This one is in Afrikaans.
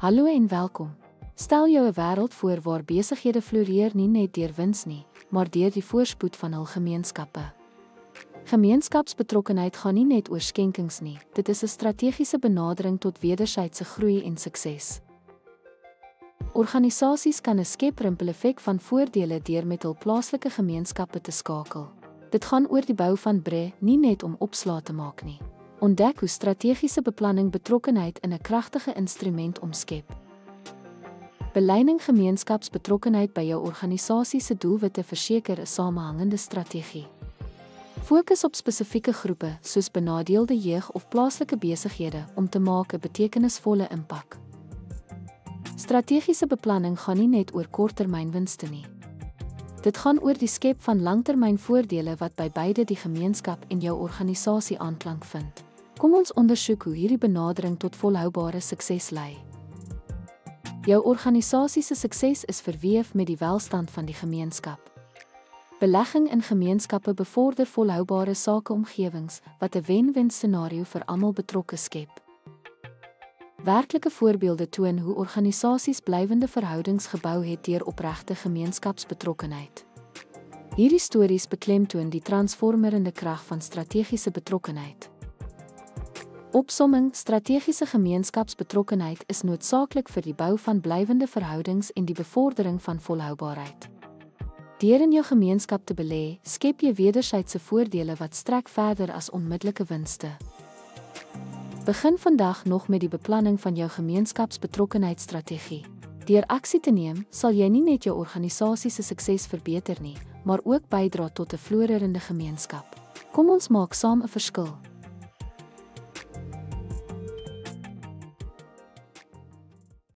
Hallo en welkom. Stel jou 'n wêreld voor waar besighede floreer nie net deur wins nie, maar deur die voorspoed van hul gemeenskappe. Gemeenskapsbetrokkenheid gaan nie net oor skenkings nie, dit is 'n strategiese benadering tot wederwysige groei en sukses. Organisasies kan 'n skep-rimpel-effek van voordele deur met hul plaaslike gemeenskappe te skakel. Dit gaan oor die bou van bre, nie net om opslae te maak nie. Ontdek hoe strategiese beplanning betrokkenheid in 'n kragtige instrument omskep. Beleining gemeenskapsbetrokkenheid by jou organisasie se doelwitte verseker 'n samehangende strategie. Fokus op spesifieke groepe soos benadeelde jeug of plaaslike besighede om te maak 'n betekenisvolle impak. Strategiese beplanning gaan nie net oor korttermynwinste nie. Dit gaan oor die skep van langtermynvoordele wat by beide die gemeenskap en jou organisasie aanklank vind. Kom ons ondersoek hoe hierdie benadering tot volhoubare sukses lei. Jou organisasie se sukses is verweef met die welstand van die gemeenskap. Belegging in gemeenskappe bevorder volhoubare sakeomgewings wat 'n wen-wen scenario vir almal betrokke skep. Werklike voorbeelde toon hoe organisasies blywende verhoudings gebou het deur opregte gemeenskapsbetrokkenheid. Hierdie stories beklemtoon die transformerende krag van strategiese betrokkenheid. Opsomming: strategiese gemeenskapsbetrokkenheid is noodsaaklik vir die bou van blywende verhoudings en die bevordering van volhoubaarheid. Deur in jou gemeenskap te belê, skep jy wederwysige voordele wat strek verder as onmiddellike winste. Begin vandag nog met die beplanning van jou gemeenskapsbetrokkenheidsstrategie. Deur aksie te neem, sal jy nie net jou organisasie se sukses verbeter nie, maar ook bydra tot 'n florerende gemeenskap. Kom ons maak saam 'n verskil.